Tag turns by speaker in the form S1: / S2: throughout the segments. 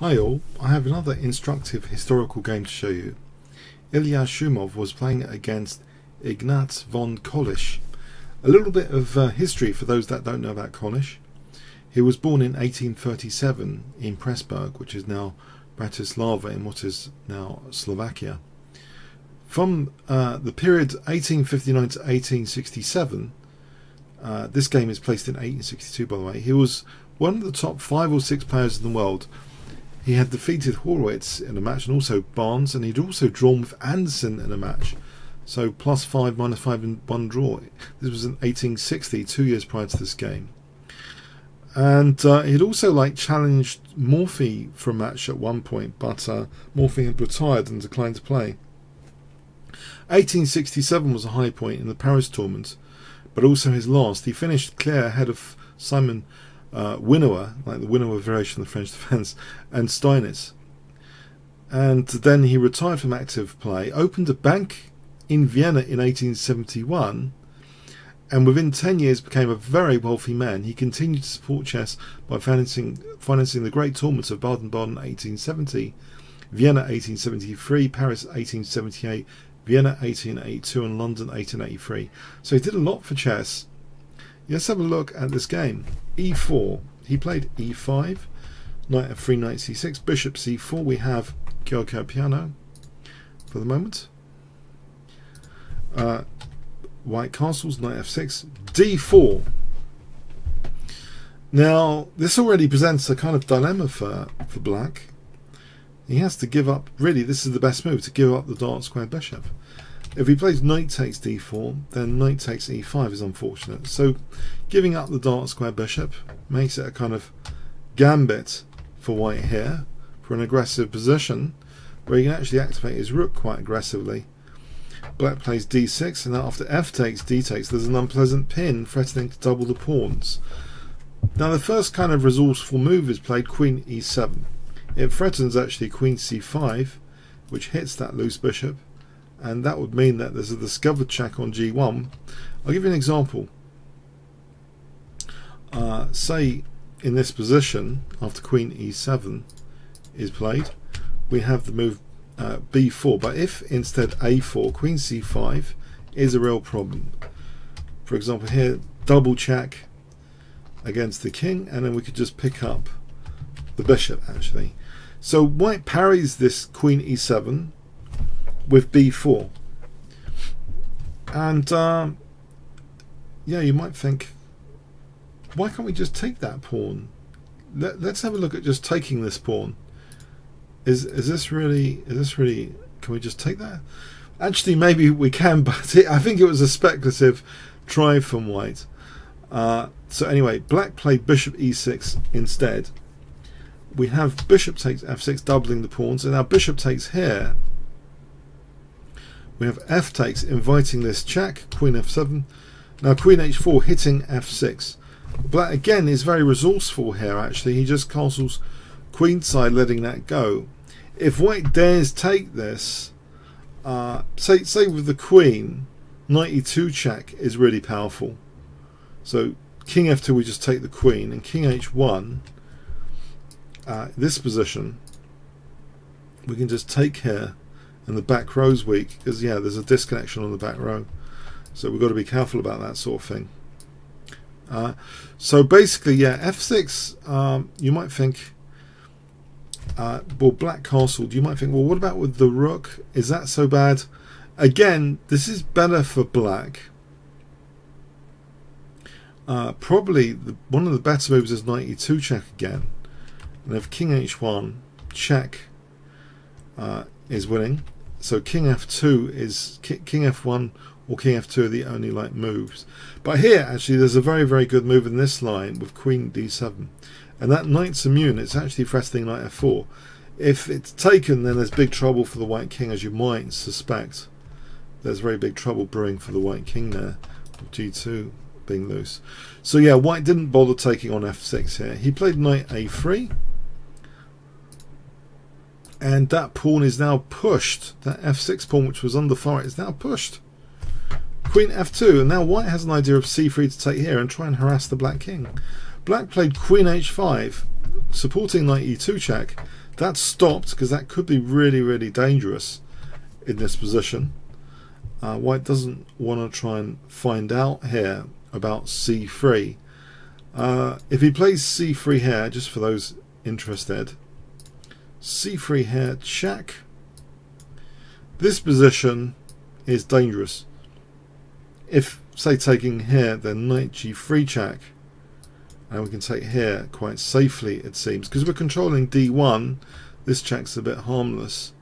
S1: Hi all, I have another instructive historical game to show you. Ilya Shumov was playing against Ignatz von Kolisch. A little bit of history for those that don't know about Kolisch. He was born in 1837 in Petersburg, which is now Bratislava in what is now Slovakia. From the period 1859 to 1867, this game is placed in 1862 by the way, he was one of the top 5 or 6 players in the world. He had defeated Horowitz in a match and also Barnes, and he'd also drawn with Anderson in a match. So +5, -5 in one draw. This was in 1860, 2 years prior to this game. And he'd also challenged Morphy for a match at one point, but Morphy had retired and declined to play. 1867 was a high point in the Paris tournament, but also his last. He finished clear ahead of Simon Winnower, like the Winnower variation of the French defence, and Steinitz. And then he retired from active play, opened a bank in Vienna in 1871, and within 10 years became a very wealthy man. He continued to support chess by financing the great tournaments of Baden-Baden 1870, Vienna 1873, Paris 1878, Vienna 1882, and London 1883. So he did a lot for chess. Let's have a look at this game. E4. He played E5, knight f3, knight c6, bishop c4. We have Gyoko piano for the moment. White castles, knight f6, d4. Now, this already presents a kind of dilemma for black. He has to give up, really, this is the best move, to give up the dark square bishop. If he plays knight takes d4, then knight takes e5 is unfortunate. So giving up the dark square bishop makes it a kind of gambit for white here, for an aggressive position where he can actually activate his rook quite aggressively. Black plays d6, and after f takes, d takes, there's an unpleasant pin threatening to double the pawns. Now the first kind of resourceful move is played queen e7. It threatens actually queen c5, which hits that loose bishop, and that would mean that there's a discovered check on g1. I'll give you an example. Say in this position, after queen e7 is played, we have the move b4, but if instead a4, queen c5 is a real problem. For example here, double check against the king, and then we could just pick up the bishop actually. So white parries this queen e7 with b4, and yeah, you might think, why can't we just take that pawn? Let's have a look at just taking this pawn. Is this really, can we just take that? Actually maybe we can, but I think it was a speculative try from white. So anyway, black played bishop e6 instead. We have bishop takes f6, doubling the pawns, and now bishop takes here. We have f takes, inviting this check, queen f7. Now queen h4 hitting f6. Black again is very resourceful here actually. He just castles queenside, letting that go. If white dares take this, say with the queen, knight e2 check is really powerful. So king f2 we just take the queen, and king h1, this position we can just take here. And the back row's weak because yeah, there's a disconnection on the back row, so we've got to be careful about that sort of thing. So basically, yeah, f6. You might think, well, black castled. You might think, well, what about with the rook? Is that so bad? Again, this is better for black. Probably one of the better moves is knight e2 check again, and if king h1 check is winning. So king f2 is king f1 or king f2 are the only moves. But here actually there's a very good move in this line with queen d7, and that knight's immune. It's actually threatening knight f4. If it's taken, then there's big trouble for the white king, as you might suspect. There's very big trouble brewing for the white king there, with g2 being loose. So yeah, white didn't bother taking on f6 here. He played knight a3. And that pawn is now pushed. That f6 pawn, which was under fire, is now pushed. Queen f2, and now white has an idea of c3 to take here and try and harass the black king. Black played queen h5. supporting knight e2 check. That's stopped because that could be really, really dangerous in this position. White doesn't want to try and find out here about c3. If he plays c3 here, just for those interested, c3 here check, this position is dangerous. If, say, taking here, then knight g3 check, and we can take here quite safely, it seems, because we're controlling d1. This check's a bit harmless.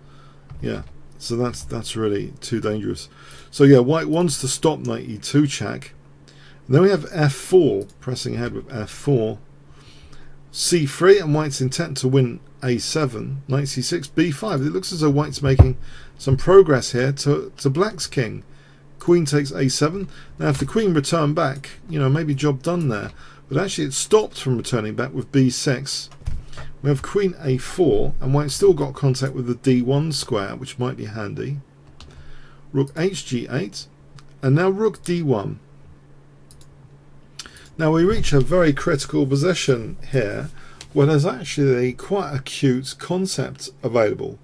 S1: Yeah, so that's really too dangerous. So yeah, white wants to stop knight e2 check. And then we have f4, pressing ahead with f4, c3, and white's intent to win a7, knight c6, b5. It looks as though white's making some progress here to black's king. Queen takes a7. Now if the queen returned back, you know, maybe job done there. But actually it stopped from returning back with b6. We have queen a4, and white's still got contact with the d1 square, which might be handy. Rook hg8, and now rook d1. Now we reach a very critical position here, where there's actually quite a cute concept available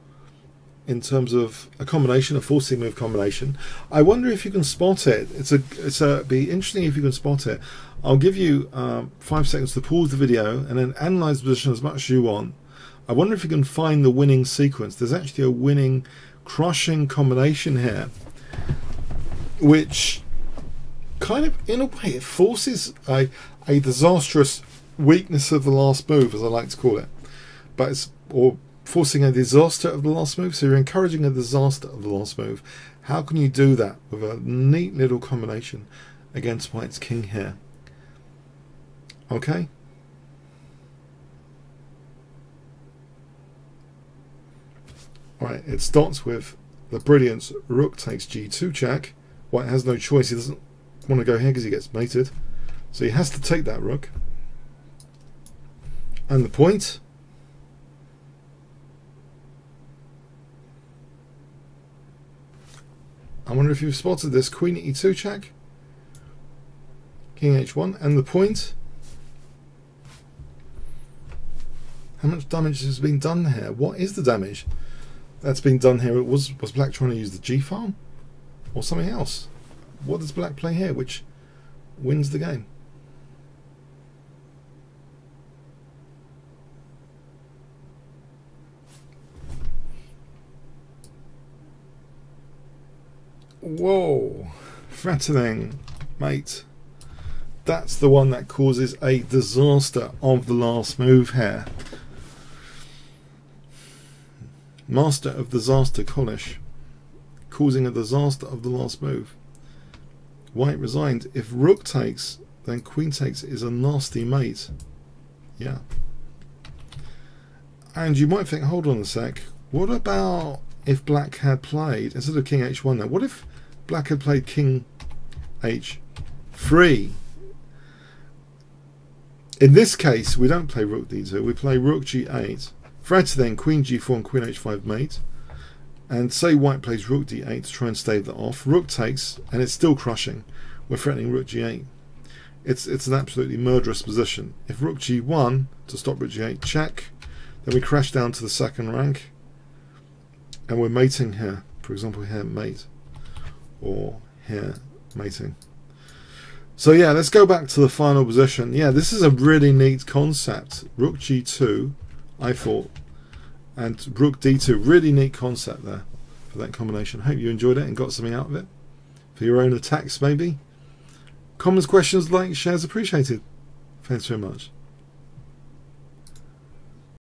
S1: in terms of a combination, a forcing move combination. I wonder if you can spot it. It'd be interesting if you can spot it. I'll give you 5 seconds to pause the video and then analyze the position as much as you want. I wonder if you can find the winning sequence. There's actually a winning crushing combination here, which kind of, in a way, it forces a disastrous weakness of the last move, as I like to call it, but it's, or forcing a disaster of the last move. So you're encouraging a disaster of the last move. How can you do that with a neat little combination against white's king here? Okay. Alright, it starts with the brilliance rook takes g2 check. White has no choice. He doesn't want to go here because he gets mated. So he has to take that rook. And the point. I wonder if you've spotted this. Queen e2 check. King h1. And the point. How much damage has been done here? What is the damage that's been done here? Was black trying to use the g farm? Or something else? What does black play here which wins the game? Whoa, threatening, mate. That's the one that causes a disaster of the last move here. Master of disaster, Kolisch, causing a disaster of the last move. White resigned. If rook takes, then queen takes is a nasty mate. Yeah. And you might think, hold on a sec, what about if black had played, instead of king h1 now, what if black had played king h3? In this case, we don't play rook d2, we play rook g8. Threatening queen g4 and queen h5 mate. And say white plays rook d8 to try and stave that off. Rook takes, and it's still crushing. We're threatening rook g8. It's an absolutely murderous position. If rook g1 to stop rook g8, check. Then we crash down to the second rank. And we're mating here. For example, here mate. Or here mating. So yeah, let's go back to the final position. Yeah, this is a really neat concept. Rook g2, I thought, and rook d2, really neat concept there for that combination. Hope you enjoyed it and got something out of it for your own attacks maybe. Comments, questions, likes, shares appreciated. Thanks very much.